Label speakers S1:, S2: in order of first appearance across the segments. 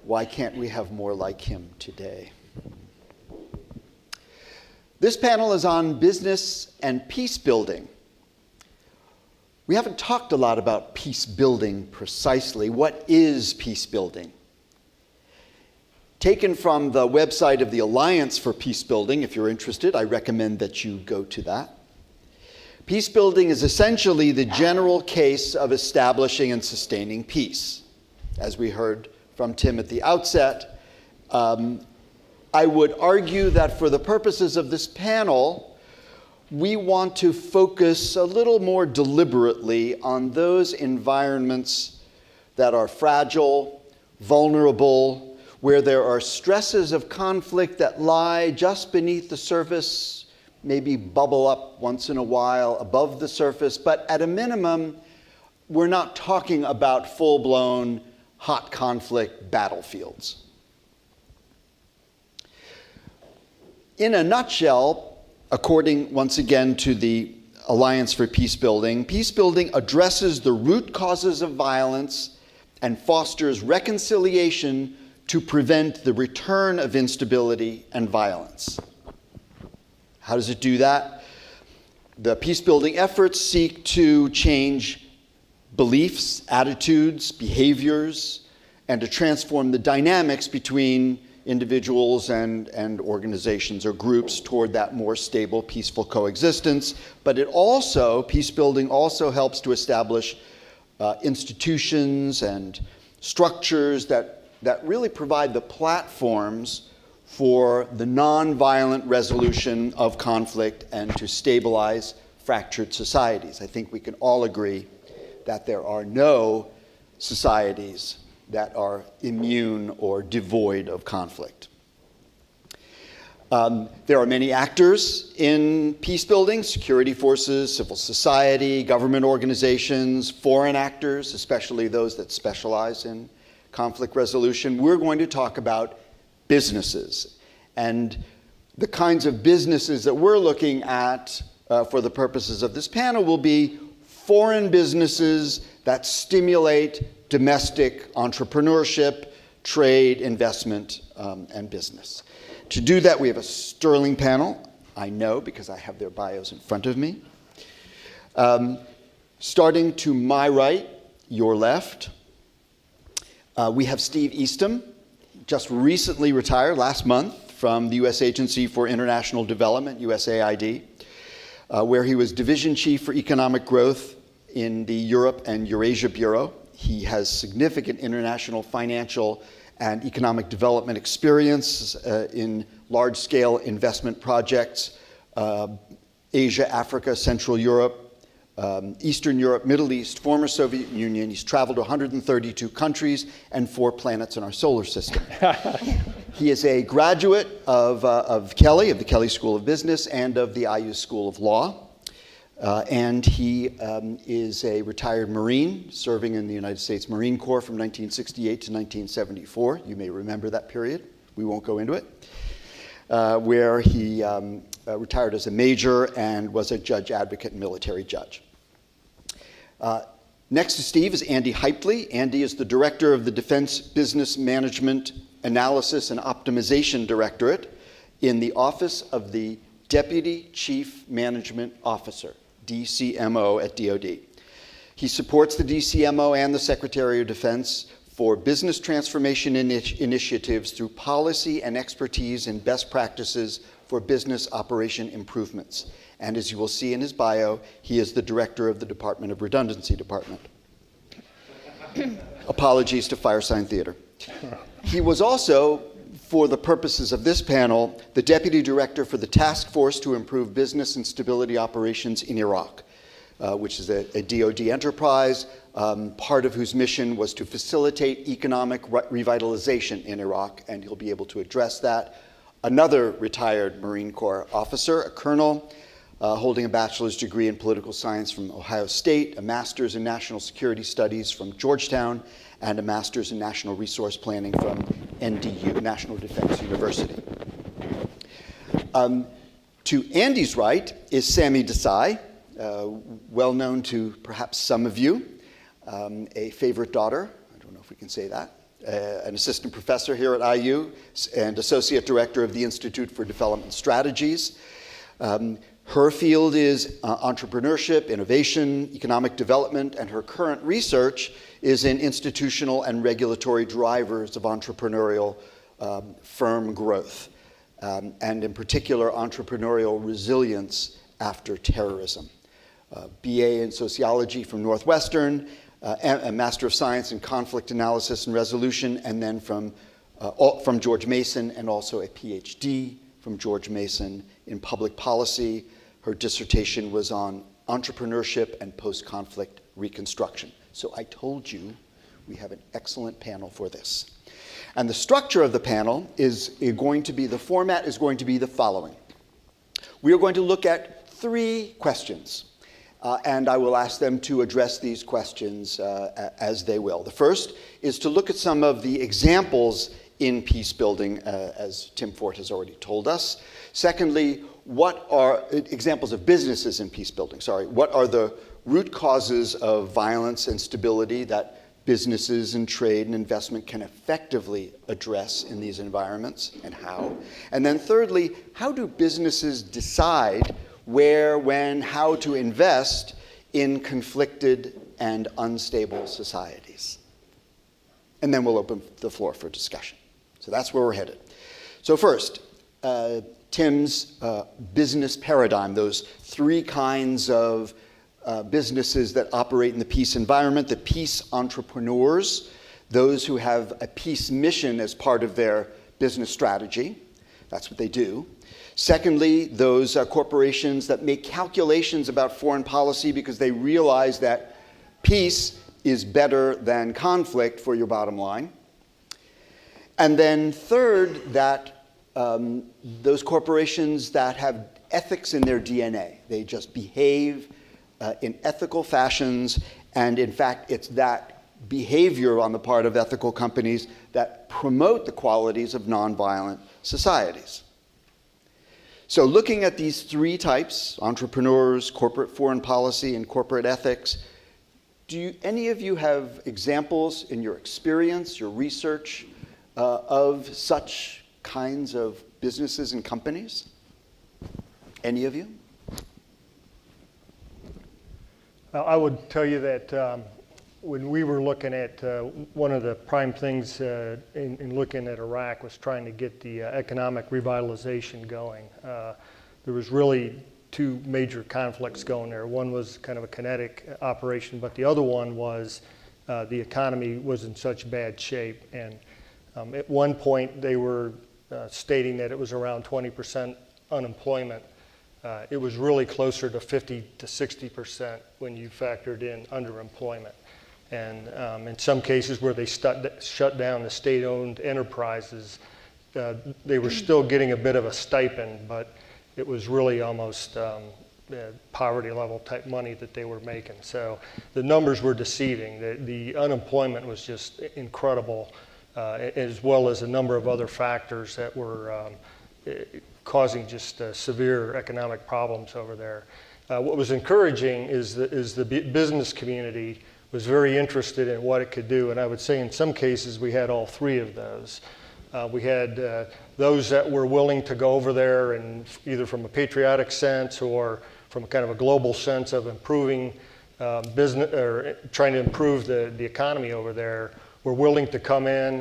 S1: Why can't we have more like him today? This panel is on business and peace building. We haven't talked a lot about peace building precisely. What is peace building? Taken from the website of the Alliance for Peace Building, if you're interested, I recommend that you go to that. Peace building is essentially the general case of establishing and sustaining peace. As we heard from Tim at the outset, I would argue that for the purposes of this panel, we want to focus a little more deliberately on those environments that are fragile, vulnerable, where there are stresses of conflict that lie just beneath the surface, maybe bubble up once in a while above the surface, but at a minimum, we're not talking about full-blown hot conflict battlefields. In a nutshell, according once again to the Alliance for peace building addresses the root causes of violence and fosters reconciliation to prevent the return of instability and violence. How does it do that? The peace-building efforts seek to change beliefs, attitudes, behaviors, and to transform the dynamics between individuals and organizations or groups toward that more stable, peaceful coexistence. But peace-building also helps to establish institutions and structures that really provide the platforms for the nonviolent resolution of conflict and to stabilize fractured societies. I think we can all agree that there are no societies that are immune or devoid of conflict. There are many actors in peace building: security forces, civil society, government organizations, foreign actors, especially those that specialize in conflict resolution. We're going to talk about businesses. And the kinds of businesses that we're looking at for the purposes of this panel will be foreign businesses that stimulate domestic entrepreneurship, trade, investment, and business. To do that, we have a sterling panel. I know because I have their bios in front of me. Starting to my right, your left, we have Steve Eastham, just recently retired last month from the U.S. Agency for International Development, USAID, where he was Division Chief for Economic Growth in the Europe and Eurasia Bureau. He has significant international financial and economic development experience in large-scale investment projects, Asia, Africa, Central Europe, Eastern Europe, Middle East, former Soviet Union. He's traveled to 132 countries and 4 planets in our solar system. He is a graduate of Kelley, of the Kelley School of Business, and of the IU School of Law. And he is a retired Marine, serving in the United States Marine Corps from 1968 to 1974. You may remember that period. We won't go into it. Where he retired as a major and was a judge advocate and military judge. Next to Steve is Andy Haeuptle. Andy is the director of the Defense Business Management Analysis and Optimization Directorate in the Office of the Deputy Chief Management Officer, DCMO at DoD. He supports the DCMO and the Secretary of Defense for business transformation initiatives through policy and expertise in best practices for business operation improvements. And as you will see in his bio, he is the director of the Department of Redundancy Department. Apologies to Firesign Theater. He was also, for the purposes of this panel, the deputy director for the Task Force to Improve Business and Stability Operations in Iraq, which is a DoD enterprise, part of whose mission was to facilitate economic revitalization in Iraq, and he'll be able to address that. Another retired Marine Corps officer, a colonel, holding a bachelor's degree in political science from Ohio State, a master's in national security studies from Georgetown, and a master's in national resource planning from NDU, National Defense University. To Andy's right is Sameeksha Desai, well known to perhaps some of you, a favorite daughter, I don't know if we can say that, an assistant professor here at IU and associate director of the Institute for Development Strategies. Her field is entrepreneurship, innovation, economic development, and her current research is in institutional and regulatory drivers of entrepreneurial firm growth, and in particular, entrepreneurial resilience after terrorism. BA in sociology from Northwestern, a Master of Science in Conflict Analysis and Resolution, and then from George Mason, and also a PhD from George Mason in Public Policy. Her dissertation was on entrepreneurship and post-conflict reconstruction. So I told you we have an excellent panel for this. And the structure of the panel is going to be, the format is going to be the following. We are going to look at 3 questions. And I will ask them to address these questions as they will. The first is to look at some of the examples in peace building, as Tim Fort has already told us. Secondly, what are examples of businesses in peace building? What are the root causes of violence and stability that businesses and trade and investment can effectively address in these environments, and how? And then thirdly, how do businesses decide where, when, how to invest in conflicted and unstable societies? And then we'll open the floor for discussion. So that's where we're headed. So first, Tim's business paradigm, those 3 kinds of businesses that operate in the peace environment: the peace entrepreneurs, those who have a peace mission as part of their business strategy. That's what they do. Secondly, those corporations that make calculations about foreign policy because they realize that peace is better than conflict for your bottom line. And then third, that those corporations that have ethics in their DNA. They just behave in ethical fashions, and in fact, it's that behavior on the part of ethical companies that promote the qualities of nonviolent societies. So looking at these 3 types, entrepreneurs, corporate foreign policy, and corporate ethics, do any of you have examples in your experience, your research, of such kinds of businesses and companies? Any of you?
S2: I would tell you that when we were looking at one of the prime things in looking at Iraq was trying to get the economic revitalization going. There was really 2 major conflicts going there. One was kind of a kinetic operation, but the other one was the economy was in such bad shape. And at one point they were stating that it was around 20% unemployment. It was really closer to 50 to 60% when you factored in underemployment. And in some cases where they shut down the state-owned enterprises, they were still getting a bit of a stipend, but it was really almost poverty level type money that they were making. So the numbers were deceiving. The unemployment was just incredible, as well as a number of other factors that were causing just severe economic problems over there. What was encouraging is the business community was very interested in what it could do, and I would say in some cases we had all 3 of those. We had those that were willing to go over there and either from a patriotic sense or from kind of a global sense of improving business or trying to improve the economy over there, were willing to come in.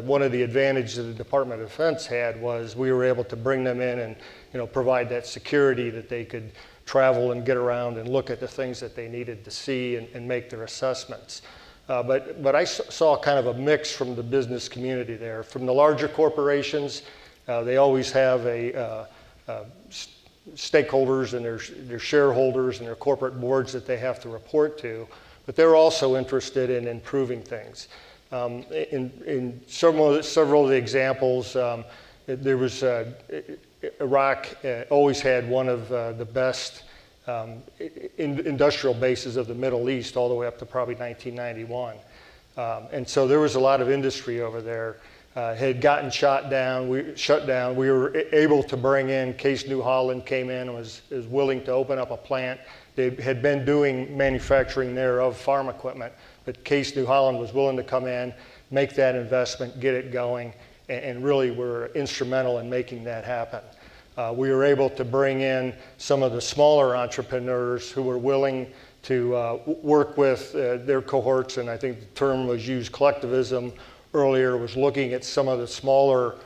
S2: One of the advantages that the Department of Defense had was we were able to bring them in and provide that security that they could travel and get around and look at the things that they needed to see and make their assessments. But I saw kind of a mix from the business community there. From the larger corporations, they always have stakeholders and their shareholders and their corporate boards that they have to report to. But they're also interested in improving things. In several of the examples, there was Iraq always had one of the best industrial bases of the Middle East, all the way up to probably 1991. And so there was a lot of industry over there. Had gotten shut down. We were able to bring in, Case New Holland came in and was willing to open up a plant. They had been doing manufacturing there of farm equipment, but Case New Holland was willing to come in. make that investment, get it going, and really were instrumental in making that happen. We were able to bring in some of the smaller entrepreneurs who were willing to work with their cohorts, and I think the term was used, collectivism earlier, was looking at some of the smaller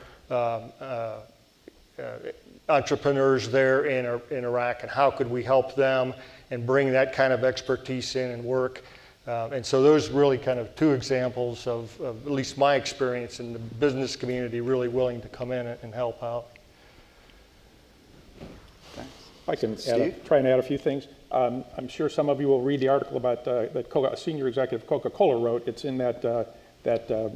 S2: entrepreneurs there in Iraq and how could we help them and bring that kind of expertise in and work. And so those really kind of two examples of at least my experience in the business community really willing to come in and help out.
S3: I can try and add a few things. I'm sure some of you will read the article about that a senior executive of Coca-Cola wrote. It's in that publication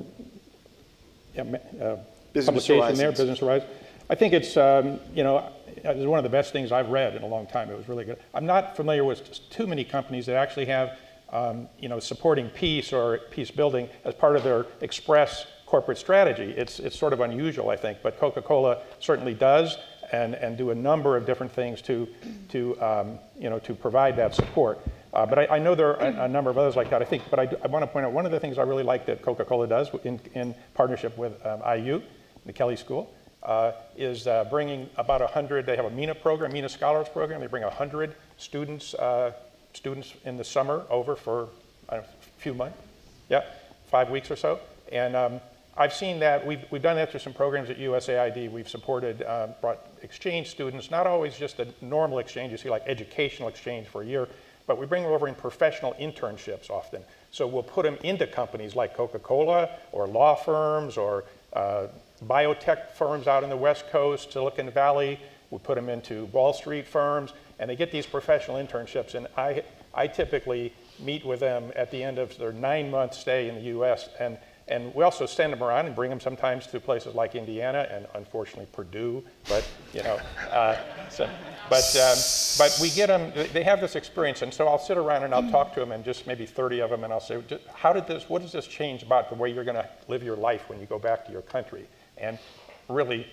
S3: there, Business Horizons. I think it's, it's one of the best things I've read in a long time. It was really good. I'm not familiar with too many companies that actually have, supporting peace or peace building as part of their express corporate strategy. It's sort of unusual, I think, but Coca-Cola certainly does, and do a number of different things to provide that support. But I know there are a number of others like that. I think, but I want to point out one of the things I really like that Coca-Cola does in partnership with IU, the Kelley School, is bringing about 100. They have a MENA program, MENA Scholars Program. They bring 100 students in the summer over for a few months, 5 weeks or so. And I've seen that we've done that through some programs at USAID. We've supported, brought exchange students, not always just a normal exchange, you see like educational exchange for a year, but we bring them over in professional internships often. So we'll put them into companies like Coca-Cola or law firms or biotech firms out in the West Coast, Silicon Valley. We put them into Wall Street firms, and they get these professional internships. And I typically meet with them at the end of their 9-month stay in the U.S. And we also send them around and bring them sometimes to places like Indiana and unfortunately Purdue. But but we get them. They have this experience, and so I'll sit around and I'll talk to them, and just maybe 30 of them, and I'll say, what does this change about the way you're going to live your life when you go back to your country? And really,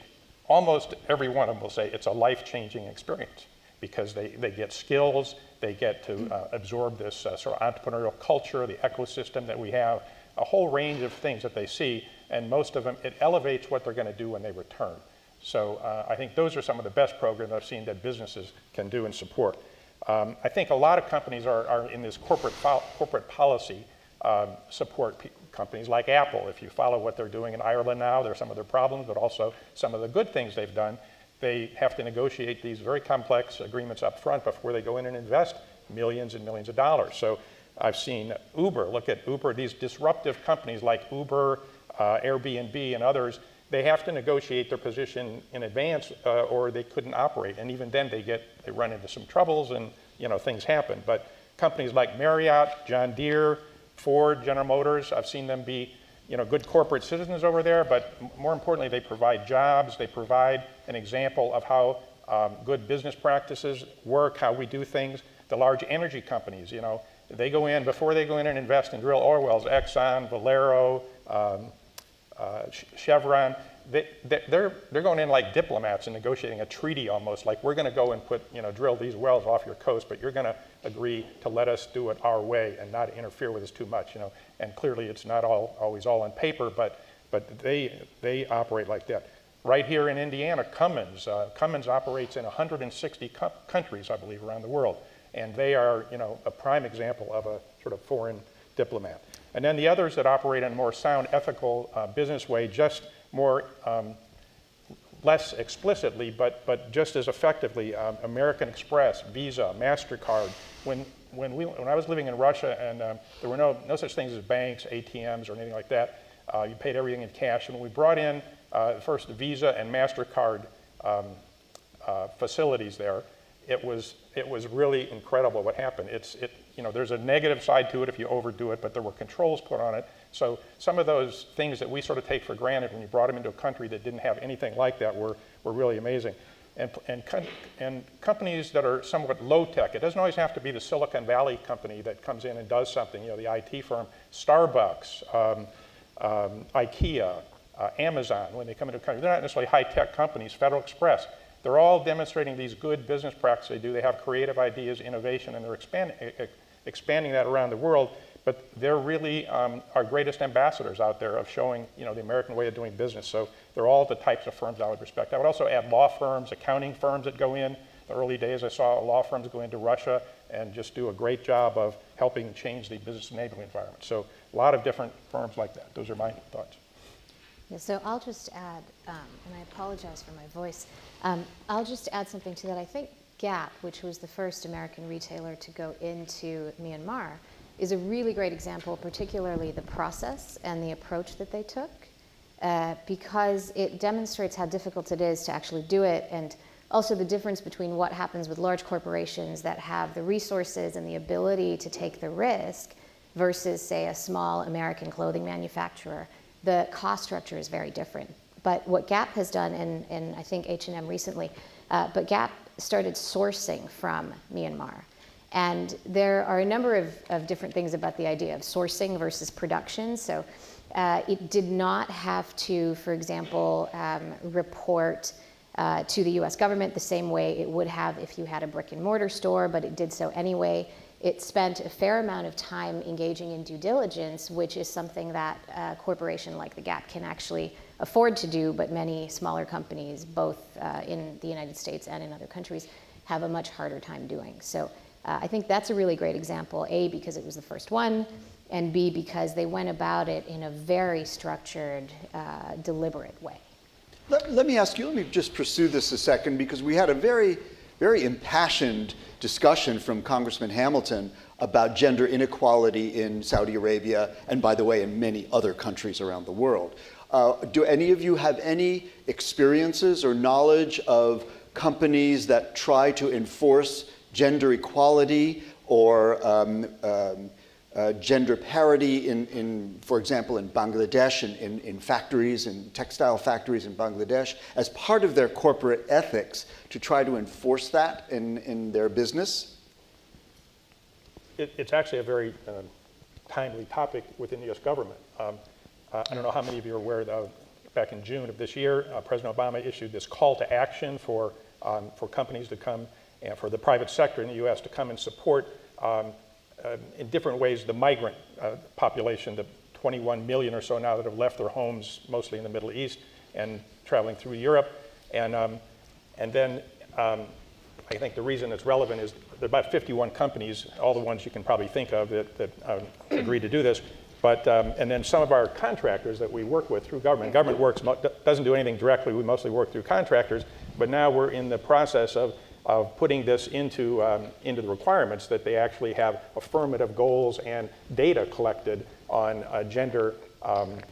S3: almost every one of them will say it's a life-changing experience because they get skills, they get to absorb this sort of entrepreneurial culture, the ecosystem that we have. A whole range of things that they see, and most of them, it elevates what they're going to do when they return. So I think those are some of the best programs I've seen that businesses can do and support. I think a lot of companies are in this corporate policy support companies like Apple. If you follow what they're doing in Ireland now, there are some of their problems, but also some of the good things they've done. They have to negotiate these very complex agreements up front before they go in and invest millions and millions of dollars. So I've seen Uber, look at Uber, these disruptive companies like Uber, Airbnb, and others, they have to negotiate their position in advance or they couldn't operate. And even then they run into some troubles and things happen. But companies like Marriott, John Deere, Ford, General Motors, I've seen them be good corporate citizens over there, but more importantly, they provide jobs, they provide an example of how good business practices work, how we do things. The large energy companies, they go in, before they go in and invest and drill oil wells, Exxon, Valero, Chevron, they're going in like diplomats and negotiating a treaty almost, like we're going to go and drill these wells off your coast, but you're going to agree to let us do it our way and not interfere with us too much, And clearly it's not always all on paper, but they operate like that. Right here in Indiana, Cummins operates in 160 countries, I believe, around the world. And they are, a prime example of a sort of foreign diplomat. And then the others that operate in a more sound, ethical business way, just more, less explicitly, but just as effectively, American Express, Visa, MasterCard. When I was living in Russia, and there were no such things as banks, ATMs, or anything like that. You paid everything in cash. And when we brought in first the Visa and MasterCard facilities there, it was really incredible what happened. There's a negative side to it if you overdo it, but there were controls put on it. So some of those things that we sort of take for granted when you brought them into a country that didn't have anything like that were really amazing. And companies that are somewhat low tech, it doesn't always have to be the Silicon Valley company that comes in and does something, the IT firm, Starbucks, IKEA, Amazon, when they come into a country, they're not necessarily high tech companies, Federal Express. They're all demonstrating these good business practices they do. They have creative ideas, innovation, and they're expanding that around the world but they're really our greatest ambassadors out there of showing, the American way of doing business. So they're all the types of firms I would respect. I would also add law firms, accounting firms that go in. The early days I saw law firms go into Russia and just do a great job of helping change the business enabling environment. So a lot of different firms like that. Those are my thoughts.
S4: Yeah, so I'll just add, and I apologize for my voice, I'll just add something to that. I think Gap, which was the first American retailer to go into Myanmar, is a really great example, particularly the process and the approach that they took, because it demonstrates how difficult it is to actually do it, and also the difference between what happens with large corporations that have the resources and the ability to take the risk versus, say, a small American clothing manufacturer. The cost structure is very different. But what Gap has done, and I think H&M recently, but Gap started sourcing from Myanmar. And there are a number of different things about the idea of sourcing versus production. So it did not have to, for example, report to the US government the same way it would have if you had a brick and mortar store, but it did so anyway. It spent a fair amount of time engaging in due diligence, which is something that a corporation like the Gap can actually afford to do, but many smaller companies, both in the United States and in other countries, have a much harder time doing. So I think that's a really great example, A, because it was the first one, and B, because they went about it in a very structured, deliberate way.
S1: Let me ask you, let me just pursue this a second, because we had a very, very impassioned discussion from Congressman Hamilton about gender inequality in Saudi Arabia, and by the way, in many other countries around the world. Do any of you have any experiences or knowledge of companies that try to enforce gender equality or gender parity in, for example, in Bangladesh, in factories, in textile factories in Bangladesh, as part of their corporate ethics to try to enforce that in their business?
S3: It's actually a very timely topic within the US government. I don't know how many of you are aware, though, back in June of this year, President Obama issued this call to action for companies to come, and for the private sector in the US to come and support in different ways the migrant population, the 21 million or so now that have left their homes, mostly in the Middle East, and traveling through Europe. And then I think the reason it's relevant is there are about 51 companies, all the ones you can probably think of that agreed to do this. But, and then some of our contractors that we work with through government. Government doesn't do anything directly. We mostly work through contractors. But now we're in the process of putting this into the requirements that they actually have affirmative goals and data collected on gender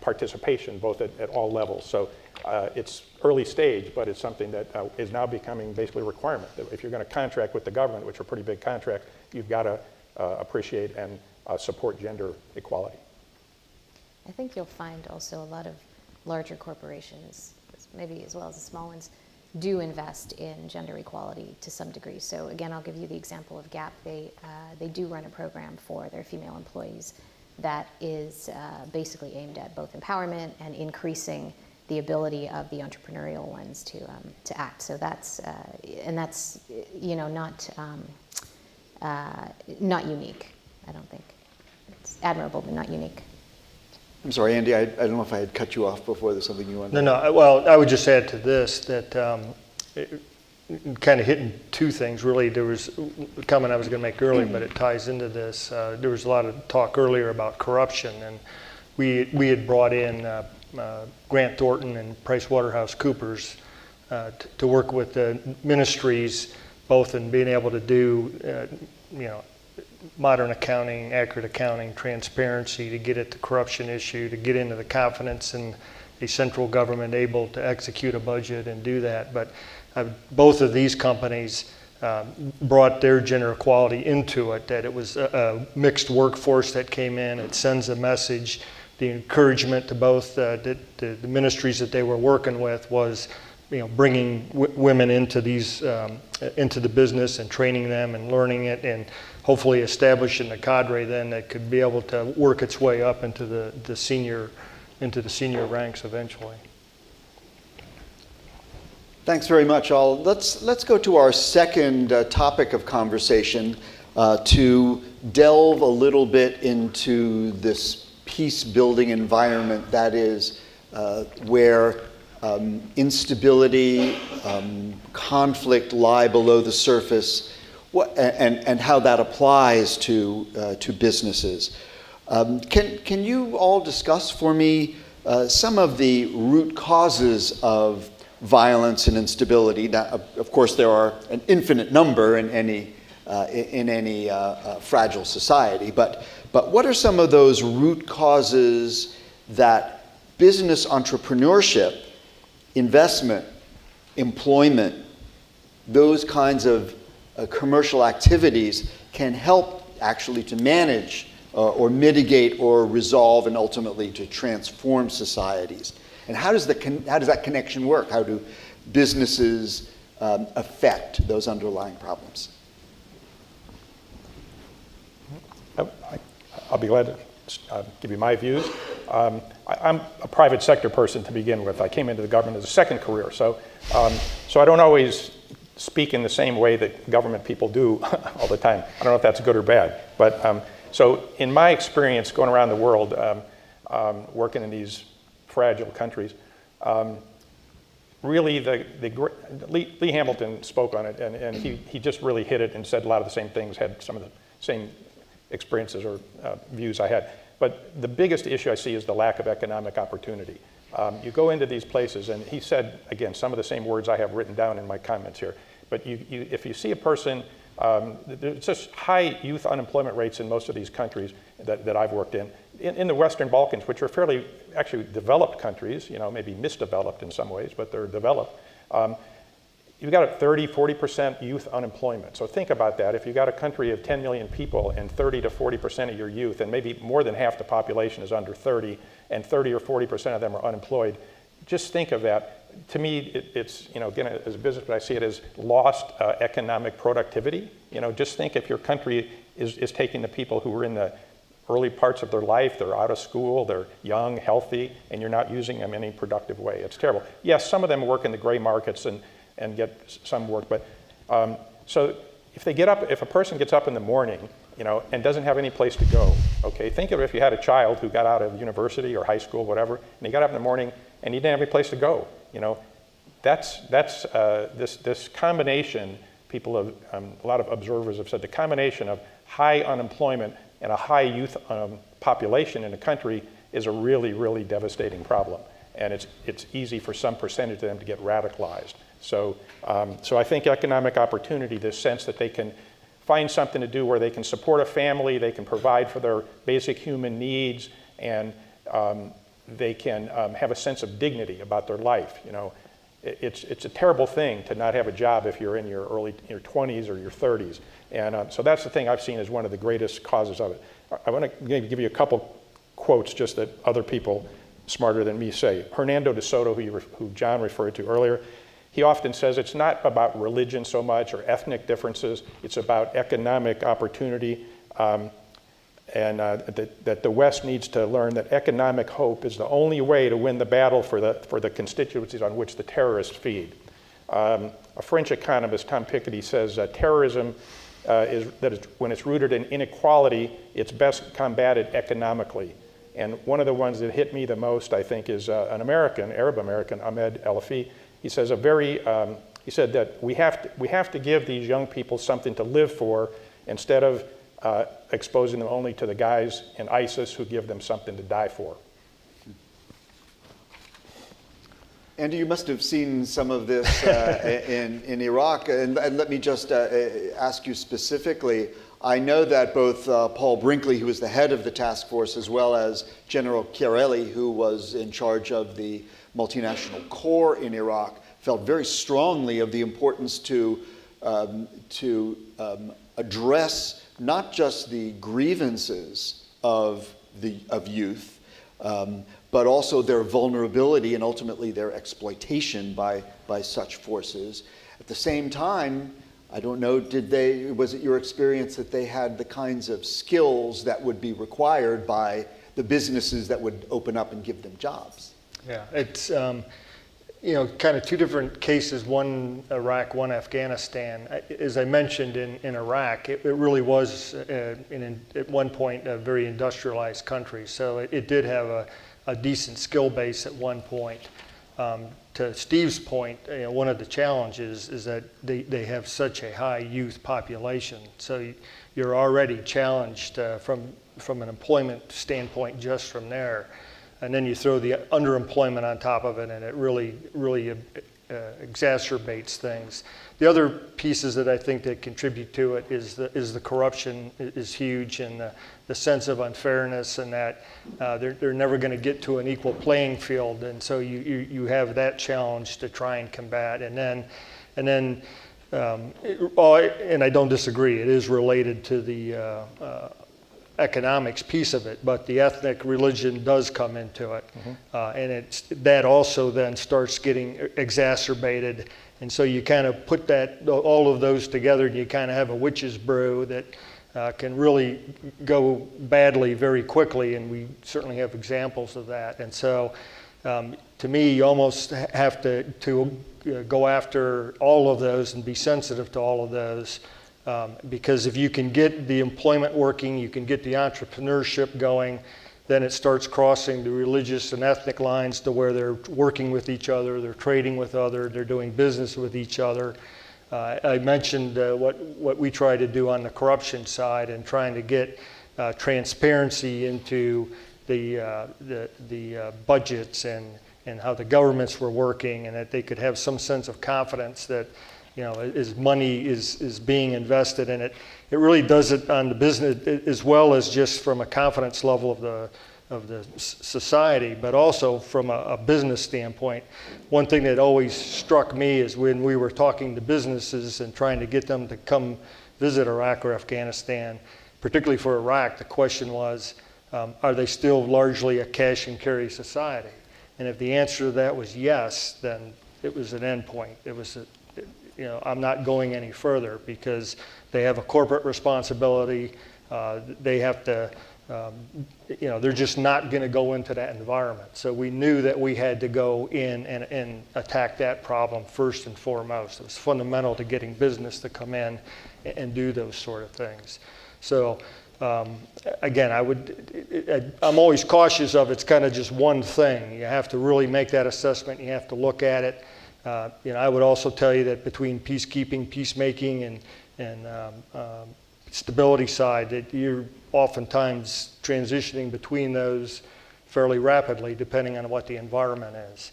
S3: participation, both at all levels. So it's early stage, but it's something that is now becoming basically a requirement. That if you're going to contract with the government, which are pretty big contracts, you've got to appreciate and support gender equality.
S4: I think you'll find also a lot of larger corporations, maybe as well as the small ones, do invest in gender equality to some degree. So again, I'll give you the example of Gap. They do run a program for their female employees that is basically aimed at both empowerment and increasing the ability of the entrepreneurial ones to act. So that's not unique. I don't think it's admirable, but not unique.
S1: I'm sorry, Andy, I don't know if I had cut you off before. There's something you wanted to...
S2: No, well, I would just add to this that kind of hitting two things, really. There was a comment I was going to make earlier, but it ties into this. There was a lot of talk earlier about corruption, and we had brought in Grant Thornton and PricewaterhouseCoopers to work with the ministries, both in being able to do, modern accounting, accurate accounting, transparency, to get at the corruption issue, to get into the confidence in a central government able to execute a budget and do that. But both of these companies brought their gender equality into it, that it was a mixed workforce that came in. It sends a message. The encouragement to both the ministries that they were working with was bringing women into into the business and training them and learning it, and hopefully establishing a cadre then that could be able to work its way up into the senior ranks eventually.
S1: Thanks very much, all. Let's go to our second topic of conversation. to delve a little bit into this peace-building environment that is where instability, conflict lie below the surface, and how that applies to businesses. Can you all discuss for me some of the root causes of violence and instability? Now, of course, there are an infinite number in any fragile society, but what are some of those root causes that business entrepreneurship, investment, employment, those kinds of commercial activities can help actually to manage or mitigate or resolve and ultimately to transform societies? And how does that connection work? How do businesses affect those underlying problems?
S3: I'll be glad to give you my views. I'm a private sector person to begin with. I came into the government as a second career, so I don't always speak in the same way that government people do all the time. I don't know if that's good or bad, but so in my experience going around the world, working in these fragile countries, really Lee Hamilton spoke on it, and he just really hit it and said a lot of the same things, had some of the same experiences or views I had. But the biggest issue I see is the lack of economic opportunity. You go into these places, and he said, again, some of the same words I have written down in my comments here, but if you see a person, there's just high youth unemployment rates in most of these countries that I've worked in the Western Balkans, which are fairly actually developed countries, maybe misdeveloped in some ways, but they're developed. You've got a 30-40% youth unemployment. So think about that. If you've got a country of 10 million people and 30 to 40% of your youth, and maybe more than half the population is under 30, and 30 or 40% of them are unemployed, just think of that. To me, it's, again, as a businessman, I see it as lost economic productivity. Just think if your country is taking the people who are in the early parts of their life, they're out of school, they're young, healthy, and you're not using them in any productive way. It's terrible. Yes, some of them work in the gray markets and get some work, but so if a person gets up in the morning, and doesn't have any place to go, okay, think of if you had a child who got out of university or high school, whatever, and he got up in the morning and he didn't have any place to go, that's this combination. People have, a lot of observers have said the combination of high unemployment and a high youth population in a country is a really, really devastating problem. And it's easy for some percentage of them to get radicalized. So I think economic opportunity, this sense that they can find something to do where they can support a family, they can provide for their basic human needs, and they can have a sense of dignity about their life. It's a terrible thing to not have a job if you're in your 20s or your 30s. And so that's the thing I've seen as one of the greatest causes of it. I want to maybe give you a couple quotes just that other people smarter than me say. Hernando de Soto, who John referred to earlier, he often says it's not about religion so much or ethnic differences, it's about economic opportunity, and that the West needs to learn that economic hope is the only way to win the battle for the constituencies on which the terrorists feed. A French economist, Tom Piketty, says terrorism when it's rooted in inequality, it's best combated economically. And one of the ones that hit me the most, I think, is an Arab American, Ahmed El-Afi. He says he said that we have to give these young people something to live for instead of exposing them only to the guys in ISIS who give them something to die for.
S1: Andy, you must have seen some of this in Iraq, and let me just ask you specifically. I know that both Paul Brinkley, who was the head of the task force, as well as General Chiarelli, who was in charge of the multinational corps in Iraq, felt very strongly of the importance to address not just the grievances of youth, but also their vulnerability and ultimately their exploitation by such forces. At the same time, I don't know, was it your experience that they had the kinds of skills that would be required by the businesses that would open up and give them jobs?
S2: Yeah, it's kind of two different cases, one Iraq, one Afghanistan. As I mentioned in Iraq, it really was, at one point, a very industrialized country. So it did have a decent skill base at one point. To Steve's point, one of the challenges is that they have such a high youth population. So you're already challenged from an employment standpoint just from there. And then you throw the underemployment on top of it, and it really exacerbates things. The other pieces that I think that contribute to it is the corruption is huge, and the sense of unfairness, and that they're never going to get to an equal playing field, and so you have that challenge to try and combat. And then I don't disagree. It is related to the economics piece of it, but the ethnic religion does come into it. And that also then starts getting exacerbated. And so you kind of put all of those together, and you kind of have a witch's brew that can really go badly very quickly, and we certainly have examples of that. And so to me, you almost have to go after all of those and be sensitive to all of those. Because if you can get the employment working, you can get the entrepreneurship going, then it starts crossing the religious and ethnic lines to where they're working with each other, they're trading with others, they're doing business with each other. I mentioned what we try to do on the corruption side, and trying to get transparency into the budgets and how the governments were working, and that they could have some sense of confidence that as money is being invested in it. It really does it on the business as well as just from a confidence level of the society, but also from a business standpoint. One thing that always struck me is when we were talking to businesses and trying to get them to come visit Iraq or Afghanistan, particularly for Iraq, the question was, are they still largely a cash and carry society? And if the answer to that was yes, then it was an end point. It was I'm not going any further, because they have a corporate responsibility. They have to, they're just not going to go into that environment. So we knew that we had to go in and attack that problem first and foremost. It was fundamental to getting business to come in and do those sort of things. So again, I'm always cautious of it's kind of just one thing. You have to really make that assessment. You have to look at it. I would also tell you that between peacekeeping, peacemaking, and stability side, that you're oftentimes transitioning between those fairly rapidly, depending on what the environment is.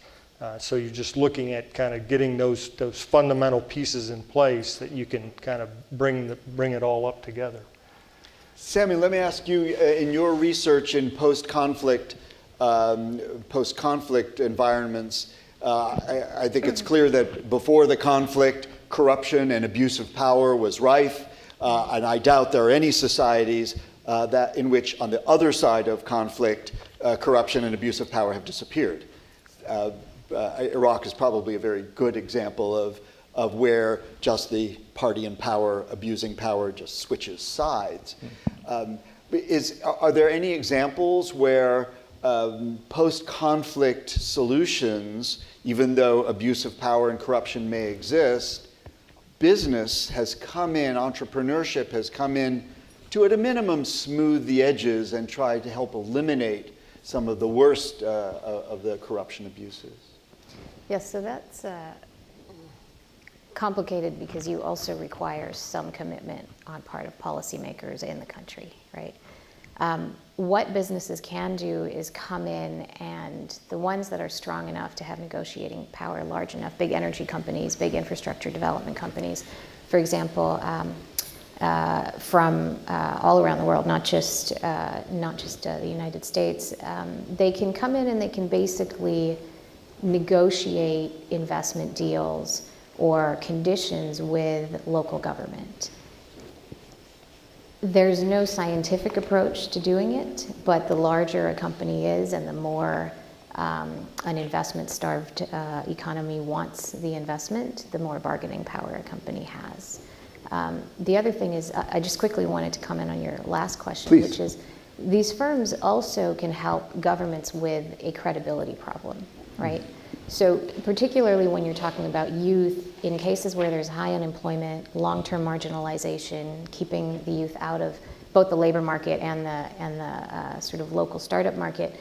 S2: So you're just looking at kind of getting those fundamental pieces in place that you can kind of bring it all up together.
S1: Sammy, let me ask you, in your research in post-conflict environments, I think it's clear that before the conflict, corruption and abuse of power was rife, and I doubt there are any societies in which, on the other side of conflict, corruption and abuse of power have disappeared. Iraq is probably a very good example of where just the party in power, abusing power, just switches sides. Are there any examples where post-conflict solutions, even though abuse of power and corruption may exist, business has come in, entrepreneurship has come in to, at a minimum, smooth the edges and try to help eliminate some of the worst of the corruption abuses?
S4: Yes, so that's complicated because you also require some commitment on part of policymakers in the country, right? What businesses can do is come in, and the ones that are strong enough to have negotiating power, large enough, big energy companies, big infrastructure development companies, for example, from all around the world, not just the United States, they can come in and they can basically negotiate investment deals or conditions with local government. There's no scientific approach to doing it, but the larger a company is and the more an investment-starved economy wants the investment, the more bargaining power a company has. The other thing is, I just quickly wanted to comment on your last question,
S1: Please.
S4: Which is, these firms also can help governments with a credibility problem, right? So particularly when you're talking about youth, in cases where there's high unemployment, long-term marginalization, keeping the youth out of both the labor market and the sort of local startup market,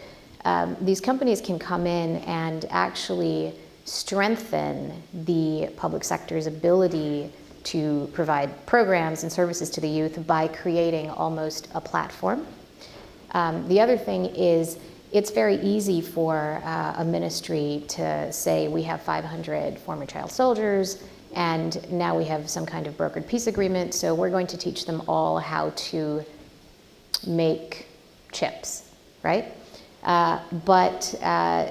S4: these companies can come in and actually strengthen the public sector's ability to provide programs and services to the youth by creating almost a platform. The other thing is, it's very easy for a ministry to say, we have 500 former child soldiers, and now we have some kind of brokered peace agreement, so we're going to teach them all how to make chips, right? But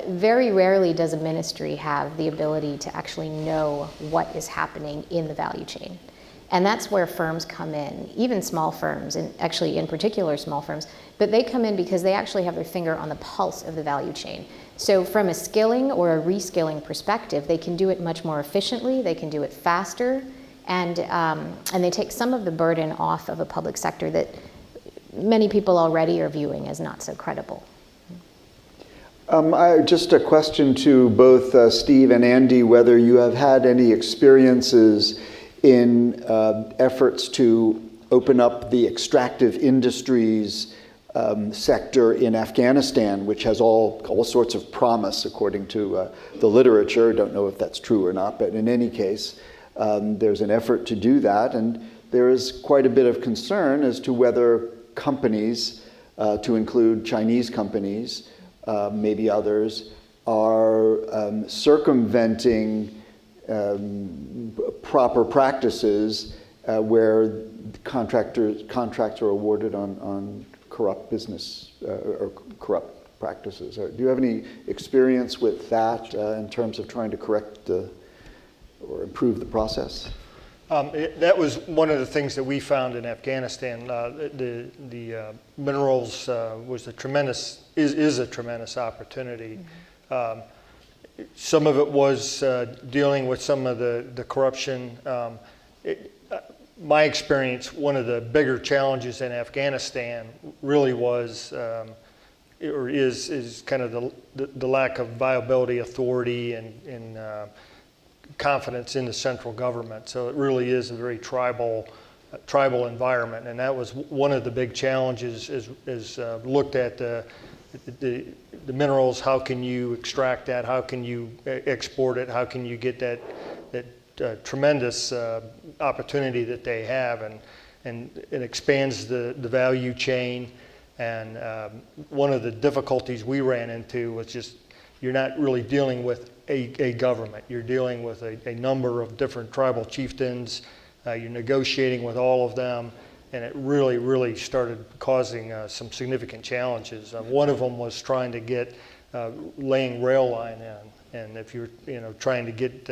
S4: very rarely does a ministry have the ability to actually know what is happening in the value chain. And that's where firms come in, even small firms, and actually in particular small firms, but they come in because they actually have their finger on the pulse of the value chain. So from a skilling or a reskilling perspective, they can do it much more efficiently, they can do it faster, and they take some of the burden off of a public sector that many people already are viewing as not so credible.
S1: Just a question to both Steve and Andy, whether you have had any experiences in efforts to open up the extractive industries sector in Afghanistan, which has all sorts of promise according to the literature. Don't know if that's true or not, but in any case, there's an effort to do that, and there is quite a bit of concern as to whether companies, to include Chinese companies, maybe others, are circumventing proper practices where contracts are awarded on corrupt business or corrupt practices. Do you have any experience with that in terms of trying to correct or improve the process?
S2: That was one of the things that we found in Afghanistan. The minerals is a tremendous opportunity. Some of it was dealing with some of the corruption. My experience, one of the bigger challenges in Afghanistan really was, or is kind of the lack of viability, authority, and confidence in the central government. So it really is a very tribal environment, and that was one of the big challenges. Is looked at the minerals. How can you extract that? How can you export it? How can you get that tremendous opportunity that they have, and it expands the value chain. And one of the difficulties we ran into was just, you're not really dealing with a government. You're dealing with a number of different tribal chieftains. You're negotiating with all of them, and it really started causing some significant challenges. One of them was trying to get laying rail line in, and if you're trying to get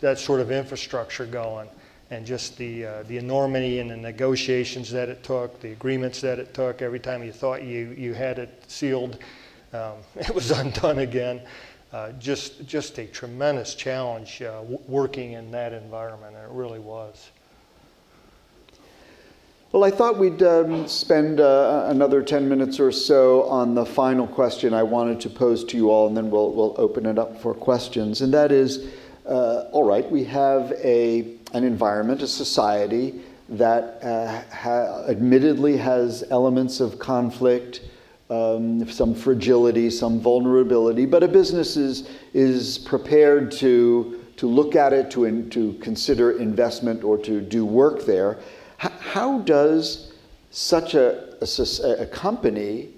S2: that sort of infrastructure going, and just the enormity and the negotiations that it took, the agreements that it took. Every time you thought you had it sealed, it was undone again. Just a tremendous challenge working in that environment, and it really was.
S1: Well, I thought we'd spend another 10 minutes or so on the final question I wanted to pose to you all, and then we'll open it up for questions. And that is, all right, we have an environment, a society that admittedly has elements of conflict, some fragility, some vulnerability, but a business is prepared to look at it, to consider investment or to do work there. How does such a company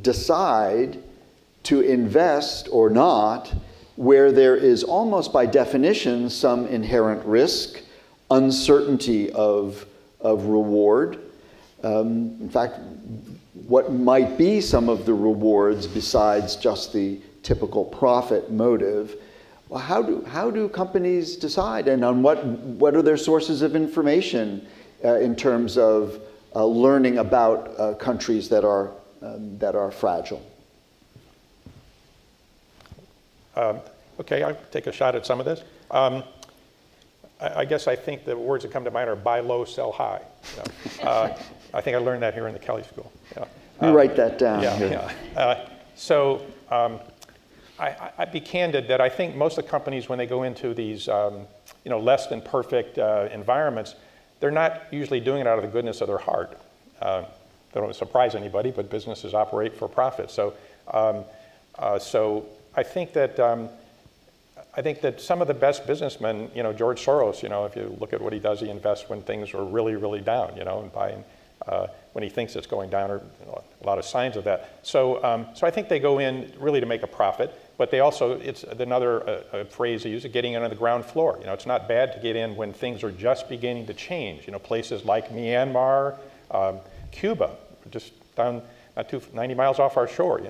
S1: decide to invest or not where there is almost by definition some inherent risk, uncertainty of reward? In fact, what might be some of the rewards besides just the typical profit motive? Well, how do companies decide, and on what are their sources of information in terms of learning about countries that are fragile?
S3: Okay, I'll take a shot at some of this. I guess I think the words that come to mind are buy low, sell high. I think I learned that here in the Kelley School. Yeah.
S1: You write that down.
S3: So I'd be candid that I think most of the companies, when they go into these less than perfect environments, they're not usually doing it out of the goodness of their heart. They don't surprise anybody, but businesses operate for profit. So I think that some of the best businessmen, George Soros, if you look at what he does, he invests when things are really, really down, and buying when he thinks it's going down, or a lot of signs of that. So I think they go in really to make a profit, but they also, it's another phrase they use, getting in on the ground floor. It's not bad to get in when things are just beginning to change. Places like Myanmar, Cuba, just down 90 miles off our shore.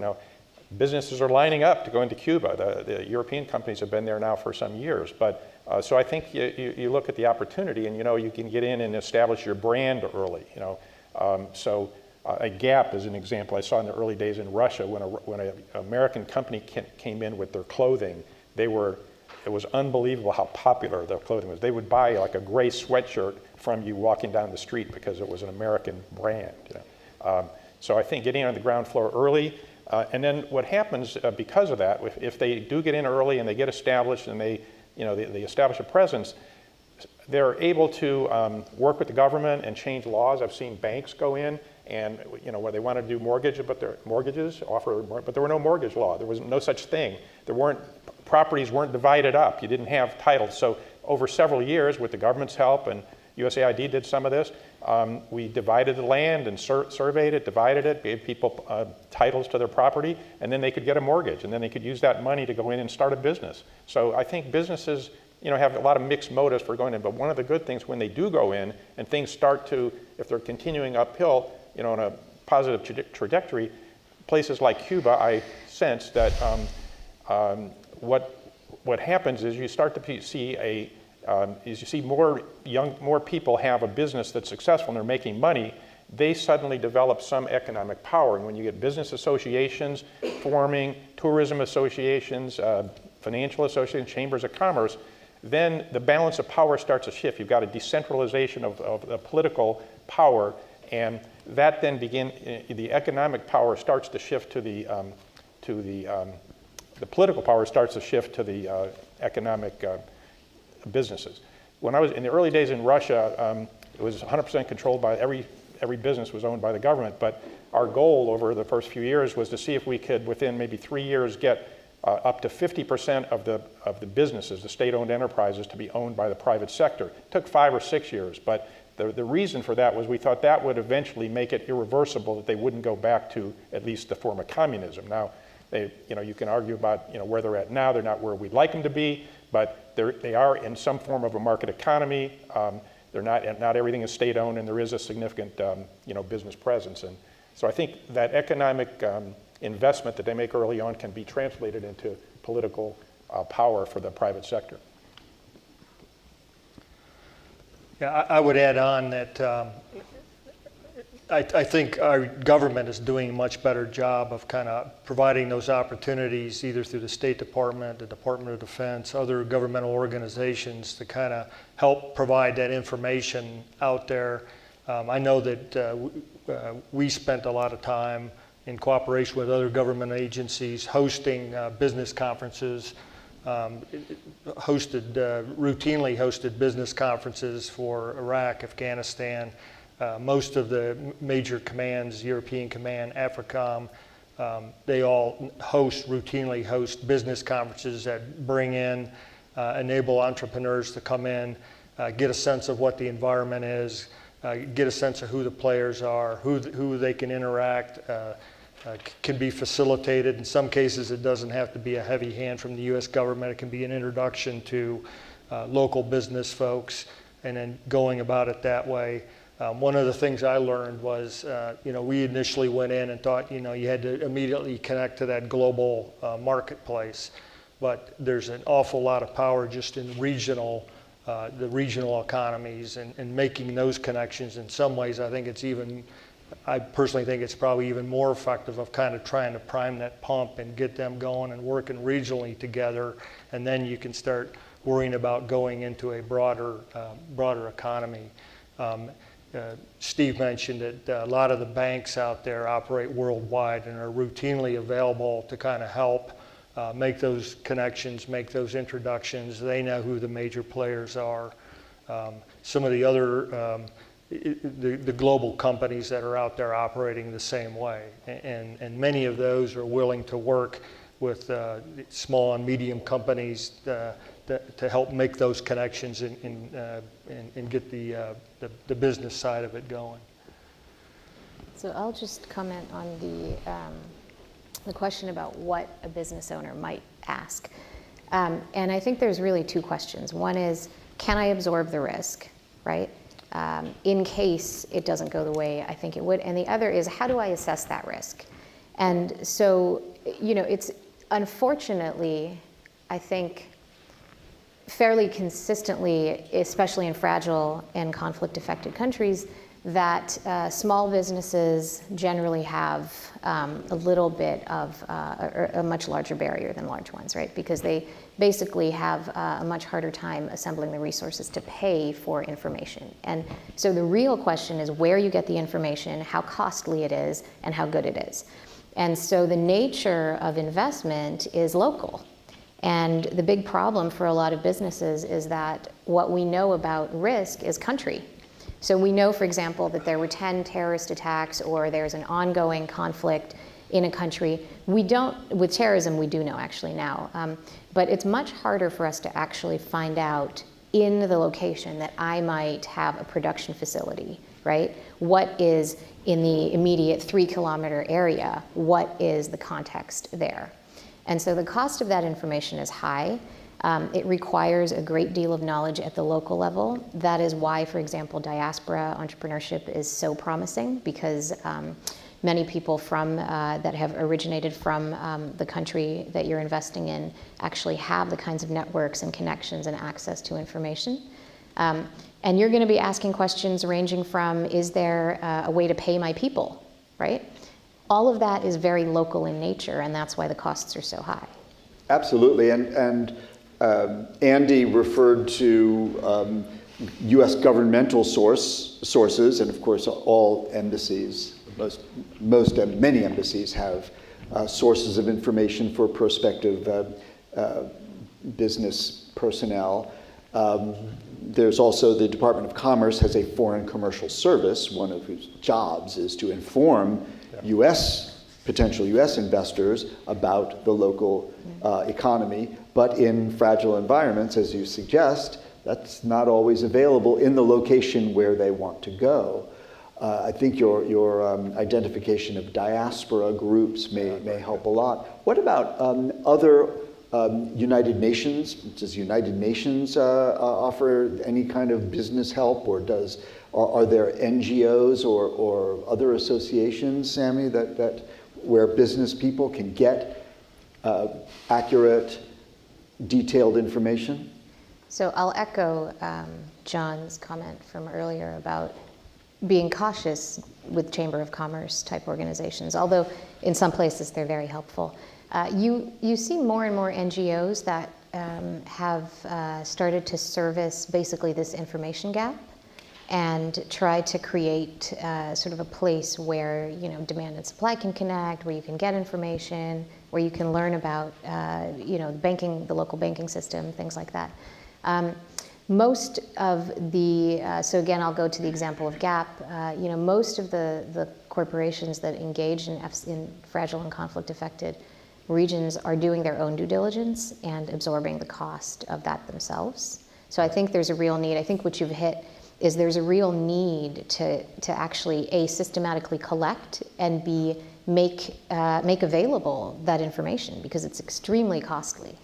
S3: Businesses are lining up to go into Cuba. The European companies have been there now for some years. But so I think you look at the opportunity, and you can get in and establish your brand early. A Gap is an example I saw in the early days in Russia when an American company came in with their clothing. It was unbelievable how popular their clothing was. They would buy like a gray sweatshirt from you walking down the street because it was an American brand. So I think getting on the ground floor early, and then what happens because of that, if they do get in early and they get established and they establish a presence, they're able to work with the government and change laws. I've seen banks go in and where they want to do mortgages, but there were no mortgage law. There was no such thing. Properties weren't divided up. You didn't have titles. So over several years, with the government's help, and USAID did some of this, we divided the land and surveyed it, divided it, gave people titles to their property, and then they could get a mortgage, and then they could use that money to go in and start a business. So I think businesses have a lot of mixed motives for going in, but one of the good things when they do go in and things start to, if they're continuing uphill, on a positive trajectory, places like Cuba, I sense that what happens is you start to see more people have a business that's successful and they're making money. They suddenly develop some economic power, and when you get business associations forming, tourism associations, financial associations, chambers of commerce, then the balance of power starts to shift. You've got a decentralization of the political power, and that then the economic power starts to shift to the political power starts to shift to the economic businesses. When I was in the early days in Russia, it was 100% controlled by every business was owned by the government, but our goal over the first few years was to see if we could, within maybe 3 years, get up to 50% of the businesses, the state-owned enterprises, to be owned by the private sector. It took 5 or 6 years, but the reason for that was we thought that would eventually make it irreversible, that they wouldn't go back to at least the form of communism. Now, you can argue about where they're at now. They're not where we'd like them to be, but they are in some form of a market economy. They're not everything is state-owned, and there is a significant business presence. And so I think that economic investment that they make early on can be translated into political power for the private sector.
S2: Yeah, I would add on that I think our government is doing a much better job of kind of providing those opportunities either through the State Department, the Department of Defense, other governmental organizations to kind of help provide that information out there. I know that we spent a lot of time in cooperation with other government agencies hosting business conferences, routinely hosted business conferences for Iraq, Afghanistan. Most of the major commands, European Command, AFRICOM, they all routinely host business conferences that bring in, enable entrepreneurs to come in, get a sense of what the environment is, get a sense of who the players are, who they can interact, can be facilitated. In some cases, it doesn't have to be a heavy hand from the U.S. government. It can be an introduction to local business folks, and then going about it that way. One of the things I learned was, we initially went in and thought, you had to immediately connect to that global marketplace, but there's an awful lot of power just in the regional economies and making those connections. In some ways, I personally think it's probably even more effective of kind of trying to prime that pump and get them going and working regionally together, and then you can start worrying about going into a broader economy. Steve mentioned that a lot of the banks out there operate worldwide and are routinely available to kind of help make those connections, make those introductions. They know who the major players are. Some of the other, the global companies that are out there operating the same way. And many of those are willing to work with small and medium companies to help make those connections and get the business side of it going.
S4: So I'll just comment on the question about what a business owner might ask. And I think there's really two questions. One is, can I absorb the risk, right? In case it doesn't go the way I think it would. And the other is, how do I assess that risk? And so, it's unfortunately, I think, fairly consistently, especially in fragile and conflict-affected countries, that small businesses generally have a little bit of a much larger barrier than large ones, right? Because they basically have a much harder time assembling the resources to pay for information. And so the real question is where you get the information, how costly it is, and how good it is. And so the nature of investment is local. And the big problem for a lot of businesses is that what we know about risk is country. So we know, for example, that there were 10 terrorist attacks or there's an ongoing conflict in a country. We don't, with terrorism, we do know actually now, but it's much harder for us to actually find out in the location that I might have a production facility, right? What is in the immediate 3-kilometer area? What is the context there? And so the cost of that information is high. It requires a great deal of knowledge at the local level. That is why, for example, diaspora entrepreneurship is so promising, because many people from that have originated from the country that you're investing in actually have the kinds of networks and connections and access to information. And you're going to be asking questions ranging from, is there a way to pay my people, right? All of that is very local in nature, and that's why the costs are so high.
S1: Absolutely, and Andy referred to U.S. governmental sources, and of course all embassies, many embassies have sources of information for prospective business personnel. There's also the Department of Commerce has a foreign commercial service, one of whose jobs is to inform potential U.S. investors about the local economy. But in fragile environments, as you suggest, that's not always available in the location where they want to go. I think your identification of diaspora groups may help a lot. What about other United Nations? Does United Nations offer any kind of business help, or are there NGOs or other associations, Sammy, that where business people can get accurate, detailed information?
S4: So I'll echo John's comment from earlier about being cautious with Chamber of Commerce type organizations, although in some places they're very helpful. You see more and more NGOs that have started to service basically this information gap and try to create sort of a place where demand and supply can connect, where you can get information, where you can learn about the local banking system, things like that. Most of the so again, I'll go to the example of Gap. Most of the corporations that engage in fragile and conflict-affected regions are doing their own due diligence and absorbing the cost of that themselves. So I think there's a real need. I think what you've hit is there's a real need to actually A, systematically collect, and B, make available that information, because it's extremely costly.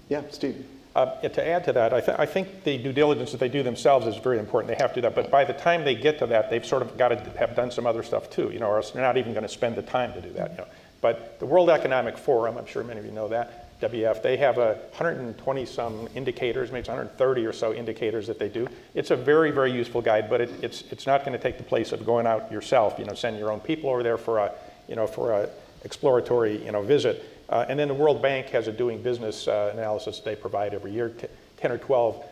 S1: Yeah, Steve.
S3: To add to that, I think the due diligence that they do themselves is very important. They have to do that, but by the time they get to that, they've sort of got to have done some other stuff too, or else they're not even going to spend the time to do that. But the World Economic Forum, I'm sure many of you know that, WF, they have 120 some indicators, maybe it's 130 or so indicators that they do. It's a very, very useful guide, but it's not going to take the place of going out yourself, sending your own people over there for a exploratory, visit. And then the World Bank has a doing business analysis they provide every year, 10 or 12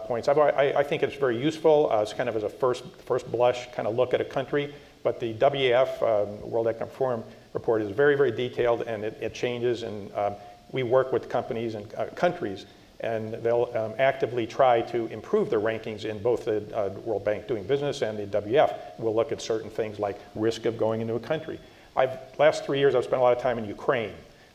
S3: points. I think it's very useful as kind of as a first blush kind of look at a country, but the WEF, World Economic Forum report is very, very detailed, and it changes, and we work with companies and countries, and they'll actively try to improve their rankings in both the World Bank Doing Business and the WEF. We'll look at certain things like risk of going into a country. Last 3 years, I've spent a lot of time in Ukraine.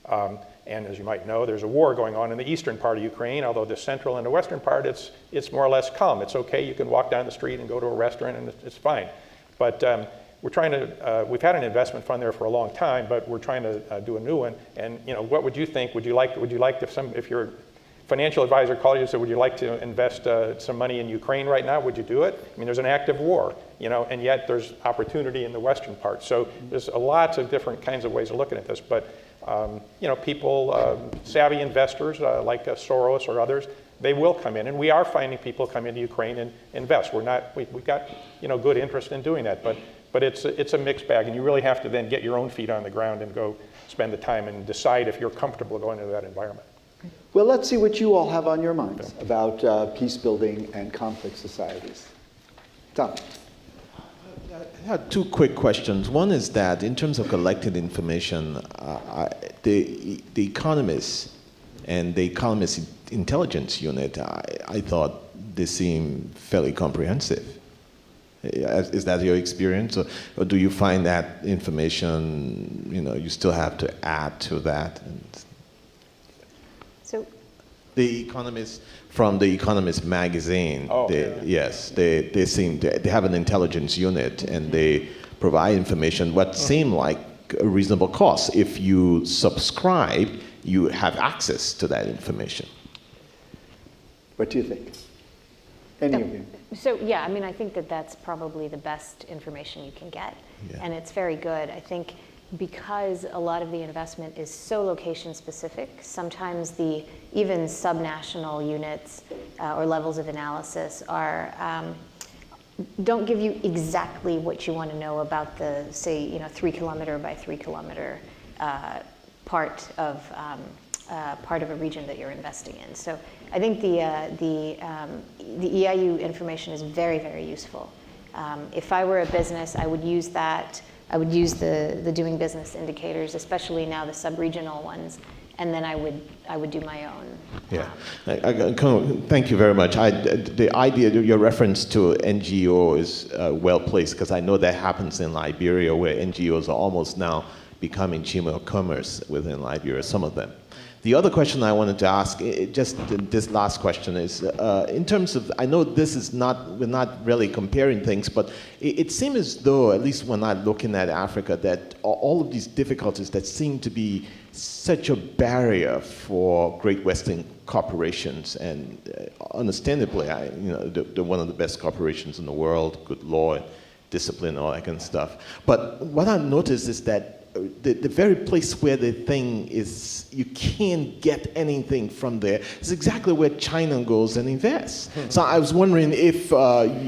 S3: And as you might know, there's a war going on in the eastern part of Ukraine, although the central and the western part, it's more or less calm. It's okay, you can walk down the street and go to a restaurant and it's fine. But we're trying to, we've had an investment fund there for a long time, but we're trying to do a new one. And what would you think? Would you like if your financial advisor called you and said, would you like to invest some money in Ukraine right now? Would you do it? I mean, there's an active war, and yet there's opportunity in the western part. So there's lots of different kinds of ways of looking at this. But people, savvy investors like Soros or others, they will come in, and we are finding people come into Ukraine and invest. We've got good interest in doing that, but it's a mixed bag, and you really have to then get your own feet on the ground and go spend the time and decide if you're comfortable going into that environment.
S1: Well, let's see what you all have on your minds about peace building and conflict societies. Tom.
S5: I had two quick questions. One is that in terms of collected information, the Economist and the Economist Intelligence Unit, I thought they seem fairly comprehensive. Is that your experience, or do you find that information, you still have to add to that?
S4: So
S5: The Economist, from the Economist magazine, they seem they have an intelligence unit, and they provide information what seem like a reasonable cost. If you subscribe, you have access to that information.
S1: What do you think? Any of you?
S4: So yeah, I mean, I think that's probably the best information you can get, and it's very good. I think because a lot of the investment is so location specific, sometimes the even subnational units or levels of analysis don't give you exactly what you want to know about the, say, 3 kilometer by 3 kilometer part of a region that you're investing in. So I think the EIU information is very, very useful. If I were a business, I would use that. I would use the doing business indicators, especially now the sub-regional ones, and then I would do my own.
S5: Yeah, thank you very much. The idea, your reference to NGO is well placed, because I know that happens in Liberia, where NGOs are almost now becoming chamber of commerce within Liberia, some of them. The other question I wanted to ask, just this last question, is in terms of, I know this is we're not really comparing things, but it seems as though, at least when I'm looking at Africa, that all of these difficulties that seem to be such a barrier for great Western corporations, and understandably, they're one of the best corporations in the world, good law, and discipline, all that kind of stuff. But what I've noticed is that the very place where the thing is, you can't get anything from there, is exactly where China goes and invests. So I was wondering if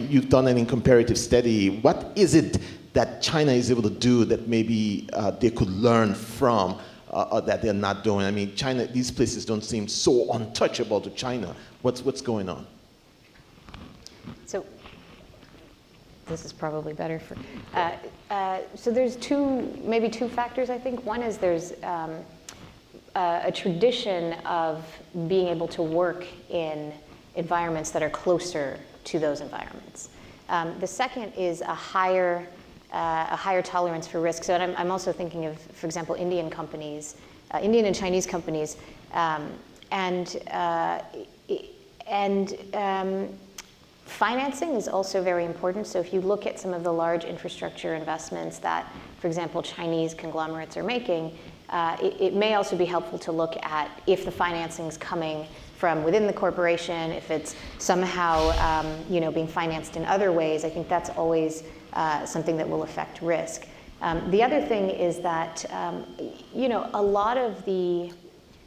S5: you've done any comparative study. What is it that China is able to do that maybe they could learn from that they're not doing? I mean, China, these places don't seem so untouchable to China. What's going on? So
S4: this is probably better for. So there's maybe two factors, I think. One is there's a tradition of being able to work in environments that are closer to those environments. The second is a higher tolerance for risk. So I'm also thinking of, for example, Indian companies, Indian and Chinese companies, financing is also very important. So if you look at some of the large infrastructure investments that, for example, Chinese conglomerates are making, it may also be helpful to look at if the financing is coming from within the corporation, if it's somehow being financed in other ways. I think that's always something that will affect risk. The other thing is that a lot of the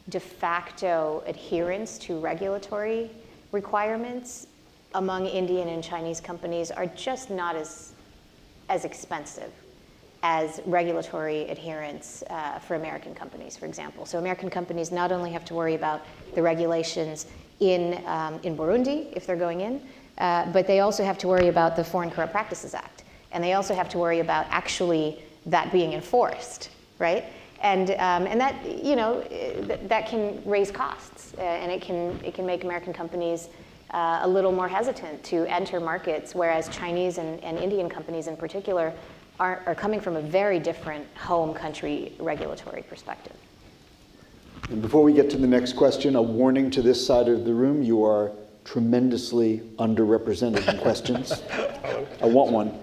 S4: de facto adherence to regulatory requirements among Indian and Chinese companies are just not as expensive as regulatory adherence for American companies, for example. So American companies not only have to worry about the regulations in Burundi if they're going in, but they also have to worry about the Foreign Corrupt Practices Act, and they also have to worry about actually that being enforced, right? And that, you know, that can raise costs, and it can make American companies a little more hesitant to enter markets, whereas Chinese and Indian companies in particular are coming from a very different home country regulatory perspective.
S1: And before we get to the next question, a warning to this side of the room: you are tremendously underrepresented in questions. I want one,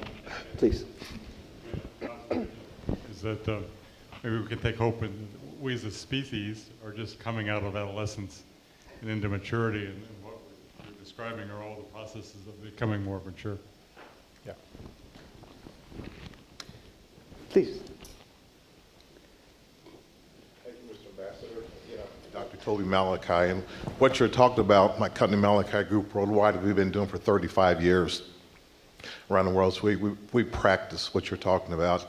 S1: please.
S6: Is that maybe we can take hope in we as a species are just coming out of adolescence and into maturity, and what you're describing are all the processes of becoming more mature.
S3: Yeah.
S1: Please.
S7: Thank you, Mr. Ambassador. Dr. Toby Malachi, and what you're talking about, my company Malachi Group Worldwide, we've been doing for 35 years around the world. So we practice what you're talking about.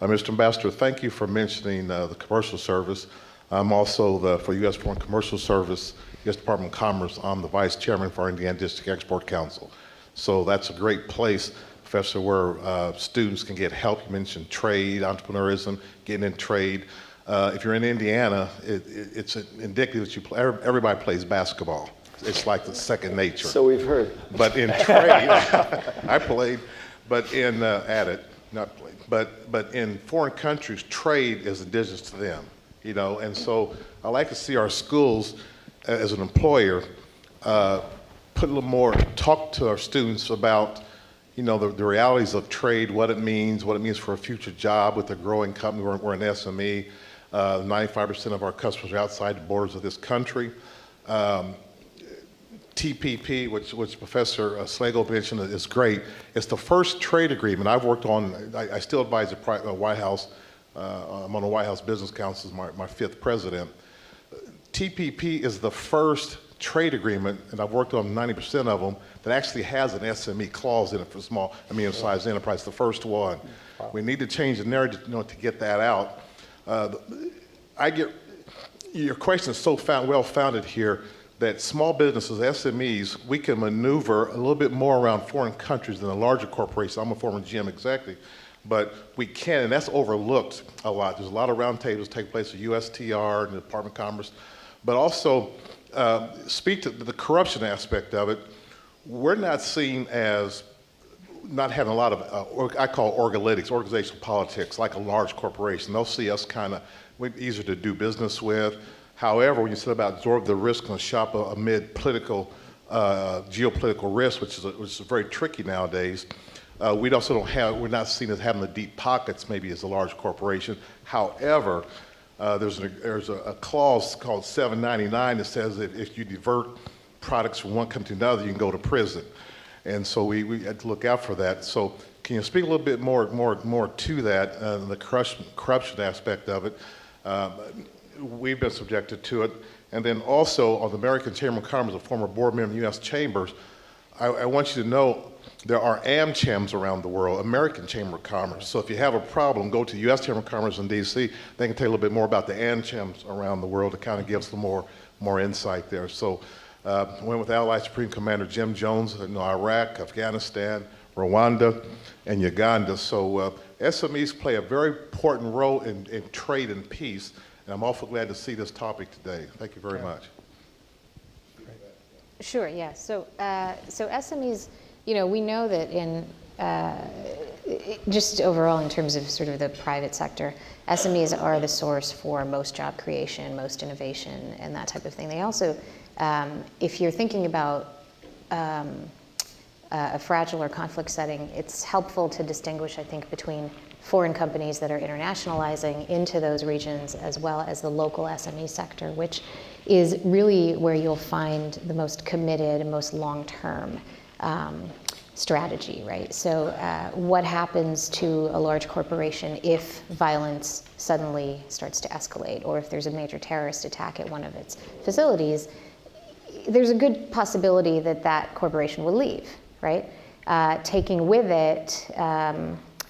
S7: Mr. Ambassador, thank you for mentioning the commercial service. I'm also for U.S. Foreign Commercial Service, U.S. Department of Commerce. I'm the Vice Chairman for our Indiana District Export Council. So that's a great place, Professor, where students can get help. You mentioned trade, entrepreneurism, getting in trade. If you're in Indiana, it's indicative that you play, everybody plays basketball. It's like the second nature.
S1: So we've heard.
S7: But in trade, I played, but in at it, not played. But in foreign countries, trade is indigenous to them, you know. And so I like to see our schools, as an employer, put a little more, talk to our students about, you know, the realities of trade, what it means for a future job with a growing company. We're an SME. 95% of our customers are outside the borders of this country. TPP, which Professor Slagle mentioned, is great. It's the first trade agreement I've worked on. I still advise the White House. I'm on the White House Business Council as my fifth president. TPP is the first trade agreement, and I've worked on 90% of them, that actually has an SME clause in it for small and medium-sized enterprise, the first one. Wow. We need to change the narrative, you know, to get that out. Your question is so well-founded here, that small businesses, SMEs, we can maneuver a little bit more around foreign countries than a larger corporation. I'm a former GM executive, but we can, and that's overlooked a lot. There's a lot of roundtables take place at USTR and the Department of Commerce, but also speak to the corruption aspect of it. We're not seen as not having a lot of, I call organizational politics, like a large corporation. They'll see us kind of easier to do business with. However, when you said about absorb the risk and shop amid political, geopolitical risk, which is very tricky nowadays, we also we're not seen as having the deep pockets maybe as a large corporation. However, there's a clause called 799 that says that if you divert products from one country to another, you can go to prison. And so we had to look out for that. So can you speak a little bit more to that, the corruption aspect of it? We've been subjected to it. And then also on the American Chamber of Commerce, a former board member of the U.S. Chambers, I want you to know there are AmChams around the world, American Chamber of Commerce. So if you have a problem, go to the U.S. Chamber of Commerce in D.C. They can tell you a little bit more about the AmChams around the world to kind of give us more insight there. So went with Allied Supreme Commander Jim Jones in Iraq, Afghanistan, Rwanda, and Uganda. So SMEs play a very important role in trade and peace. And I'm awful glad to see this topic today. Thank you very much.
S4: Sure, yeah. So SMEs, you know, we know that in just overall in terms of sort of the private sector, SMEs are the source for most job creation, most innovation, and that type of thing. They also, if you're thinking about a fragile or conflict setting, it's helpful to distinguish, I think, between foreign companies that are internationalizing into those regions as well as the local SME sector, which is really where you'll find the most committed and most long-term strategy, right? So what happens to a large corporation if violence suddenly starts to escalate, or if there's a major terrorist attack at one of its facilities? There's a good possibility that that corporation will leave, right? Taking with it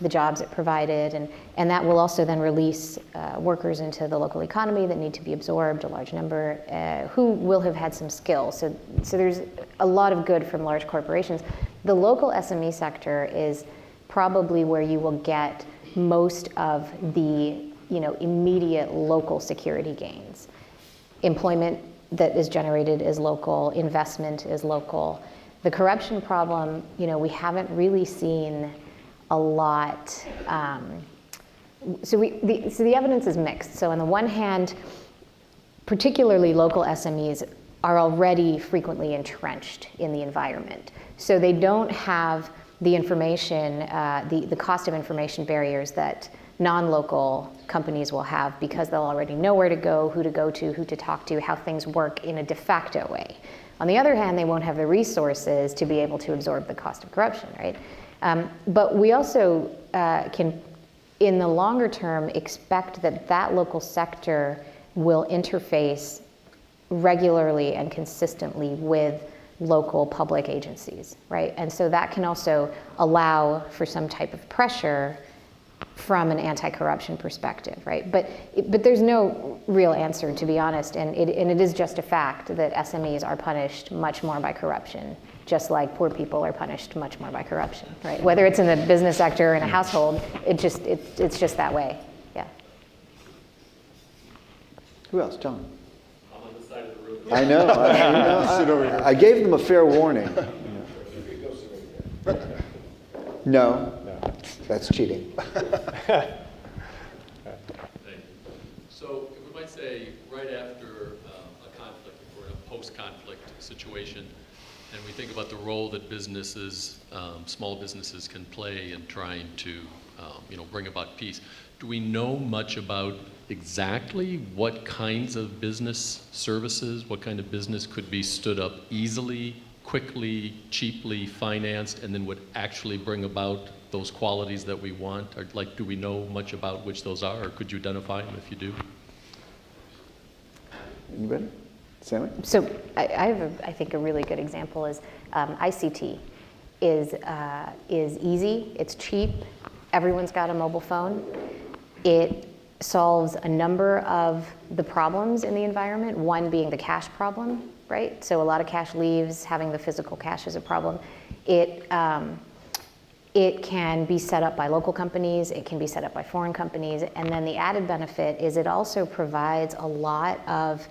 S4: the jobs it provided, and that will also then release workers into the local economy that need to be absorbed, a large number, who will have had some skills. So there's a lot of good from large corporations. The local SME sector is probably where you will get most of the immediate local security gains. Employment that is generated is local, investment is local. The corruption problem, we haven't really seen a lot. So the evidence is mixed. So on the one hand, particularly local SMEs are already frequently entrenched in the environment. So they don't have the information, the cost of information barriers that non-local companies will have, because they'll already know where to go to, who to talk to, how things work in a de facto way. On the other hand, they won't have the resources to be able to absorb the cost of corruption, right? But we also can, in the longer term, expect that local sector will interface regularly and consistently with local public agencies, right? And so that can also allow for some type of pressure from an anti-corruption perspective, right? But there's no real answer, to be honest, and it is just a fact that SMEs are punished much more by corruption, just like poor people are punished much more by corruption, right? Whether it's in the business sector or in a household, it's just that way, yeah.
S1: Who else? John?
S8: I'm on the side of the room.
S1: I know. I gave them a fair warning. No, that's cheating.
S8: Thank you. So if we might say right after a conflict or a post-conflict situation, and we think about the role that businesses, small businesses can play in trying to bring about peace, do we know much about exactly what kinds of business services, what kind of business could be stood up easily, quickly, cheaply financed, and then would actually bring about those qualities that we want? Or, do we know much about which those are, or could you identify them if you do?
S1: Anybody? Sammy?
S4: So I have, I think, a really good example is ICT is easy, it's cheap, everyone's got a mobile phone. It solves a number of the problems in the environment, one being the cash problem, right? So a lot of cash leaves, having the physical cash is a problem. It can be set up by local companies, it can be set up by foreign companies, and then the added benefit is it also provides a lot of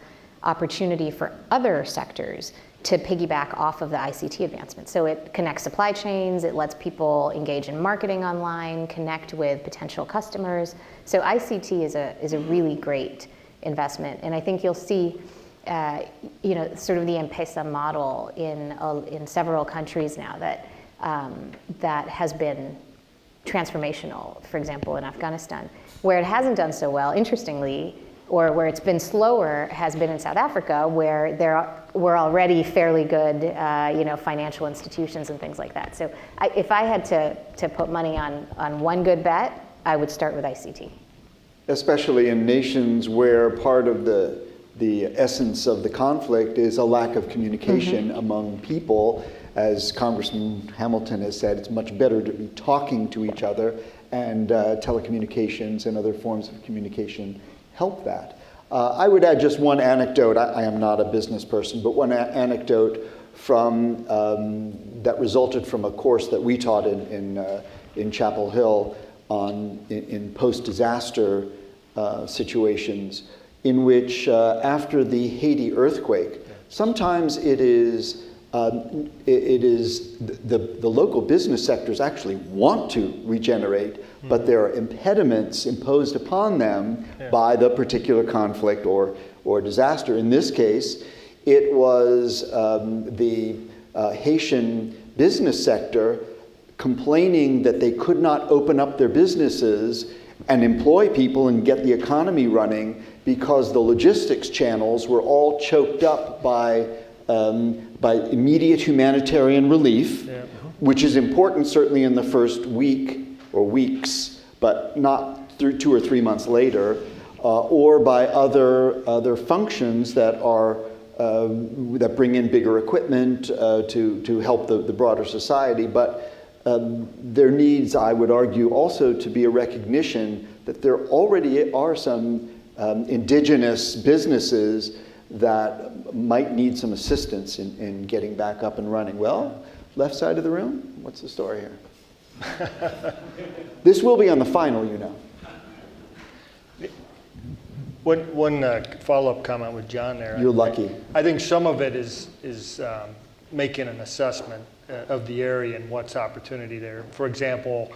S4: opportunity for other sectors to piggyback off of the ICT advancement. So it connects supply chains, it lets people engage in marketing online, connect with potential customers. So ICT is a really great investment, and I think you'll see sort of the M-Pesa model in several countries now that has been transformational. For example, in Afghanistan, where it hasn't done so well, interestingly, or where it's been slower, has been in South Africa, where there were already fairly good, financial institutions and things like that. So if I had to put money on one good bet, I would start with ICT.
S1: Especially in nations where part of the essence of the conflict is a lack of communication among people. As Congressman Hamilton has said, it's much better to be talking to each other, and telecommunications and other forms of communication help that. I would add just one anecdote. I am not a business person, but one anecdote from that resulted from a course that we taught in Chapel Hill in post-disaster situations, in which after the Haiti earthquake, sometimes it is the local business sectors actually want to regenerate, but there are impediments imposed upon them by the particular conflict or disaster. In this case, it was the Haitian business sector complaining that they could not open up their businesses and employ people and get the economy running because the logistics channels were all choked up by immediate humanitarian relief, which is important certainly in the first week or weeks, but not through 2 or 3 months later, or by other functions that bring in bigger equipment to help the broader society. But there needs, I would argue, also to be a recognition that there already are some indigenous businesses that might need some assistance in getting back up and running. Well, left side of the room, what's the story here? This will be on the final, you know.
S2: One follow-up comment with John there.
S1: You're lucky.
S2: I think some of it is making an assessment of the area and what's opportunity there. For example,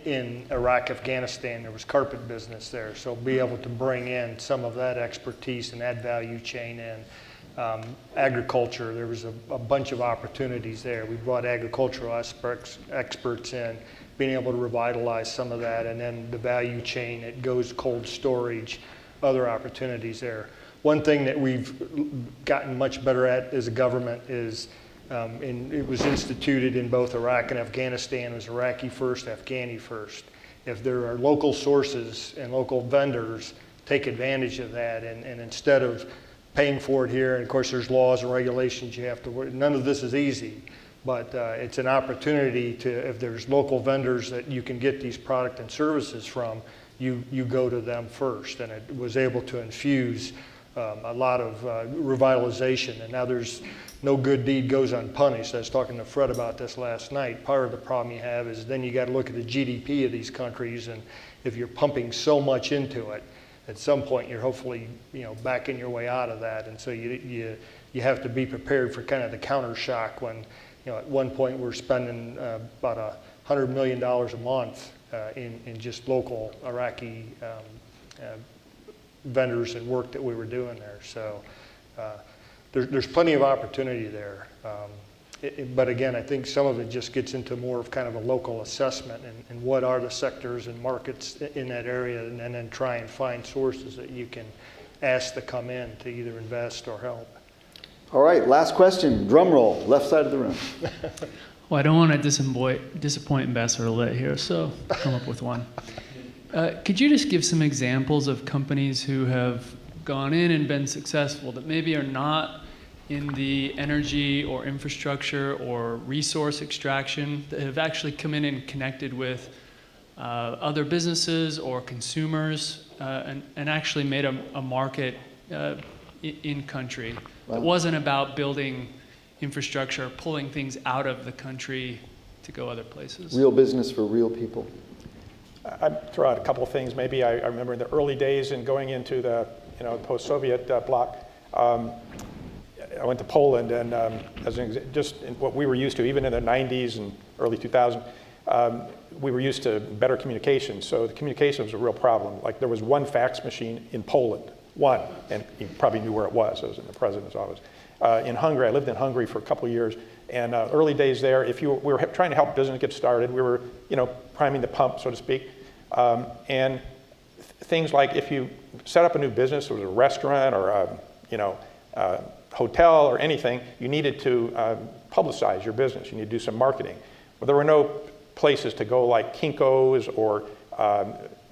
S2: in Iraq, Afghanistan, there was carpet business there, so be able to bring in some of that expertise and that value chain in. Agriculture, there was a bunch of opportunities there. We brought agricultural experts in, being able to revitalize some of that, and then the value chain, it goes cold storage, other opportunities there. One thing that we've gotten much better at as a government is, and it was instituted in both Iraq and Afghanistan, was Iraqi first, Afghani first. If there are local sources and local vendors, take advantage of that, and instead of paying for it here, and of course there's laws and regulations you have to work, none of this is easy, but it's an opportunity to, if there's local vendors that you can get these product and services from, you go to them first, and it was able to infuse a lot of revitalization, and now there's no good deed goes unpunished. I was talking to Fred about this last night. Part of the problem you have is then you got to look at the GDP of these countries, and if you're pumping so much into it, at some point you're hopefully backing your way out of that, and so you have to be prepared for kind of the counter shock when at one point we're spending about $100 million a month in just local Iraqi vendors and work that we were doing there. So there's plenty of opportunity there. But again, I think some of it just gets into more of kind of a local assessment and what are the sectors and markets in that area, and then try and find sources that you can ask to come in to either invest or help.
S1: All right, last question. Drum roll, left side of the room.
S9: Well, I don't want to disappoint Ambassador Litt here, so I'll come up with one. Could you just give some examples of companies who have gone in and been successful that maybe are not in the energy or infrastructure or resource extraction, that have actually come in and connected with other businesses or consumers and actually made a market in country? Wow. It wasn't about building infrastructure, pulling things out of the country to go other places.
S1: Real business for real people.
S3: I'd throw out a couple of things. Maybe I remember in the early days and going into the post-Soviet bloc, I went to Poland, and just in what we were used to, even in the 90s and early 2000s, we were used to better communication. So the communication was a real problem. Like there was one fax machine in Poland, one, and you probably knew where it was. It was in the president's office. In Hungary, I lived in Hungary for a couple of years, and early days there, we were trying to help business get started. We were, priming the pump, so to speak, and things like if you set up a new business, it was a restaurant or a hotel or anything, you needed to publicize your business. You need to do some marketing. Well, there were no places to go like Kinko's or I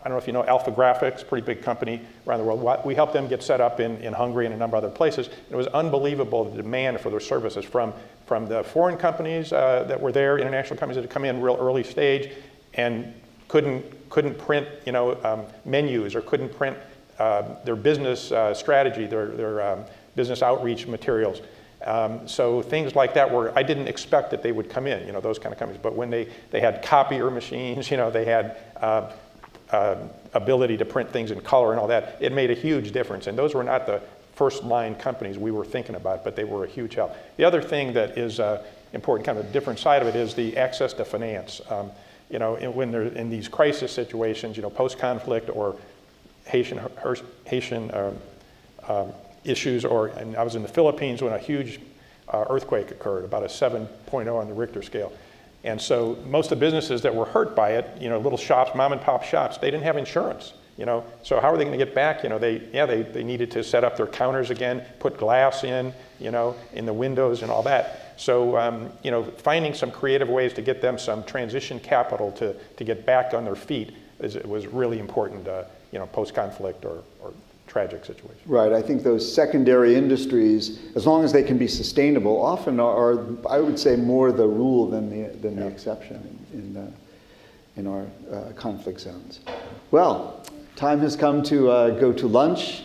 S3: don't know if you know Alpha Graphics, pretty big company around the world. We helped them get set up in Hungary and a number of other places. It was unbelievable, the demand for their services from the foreign companies that were there, international companies that had come in real early stage and couldn't print menus or couldn't print their business strategy, their business outreach materials. So things like that I didn't expect that they would come in, those kind of companies. But when they had copier machines, they had ability to print things in color and all that, it made a huge difference. And those were not the first line companies we were thinking about, but they were a huge help. The other thing that is important, kind of a different side of it, is the access to finance. When they're in these crisis situations, post-conflict or Haitian issues, and I was in the Philippines when a huge earthquake occurred, about a 7.0 on the Richter scale. And so most of the businesses that were hurt by it, little shops, mom and pop shops, they didn't have insurance. So how are they going to get back? They needed to set up their counters again, put glass in the windows and all that. So, finding some creative ways to get them some transition capital to get back on their feet was really important, post-conflict or tragic situation.
S1: Right, I think those secondary industries, as long as they can be sustainable, often are I would say, more the rule than the exception in our conflict zones. Well, time has come to go to lunch.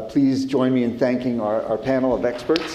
S1: Please join me in thanking our panel of experts.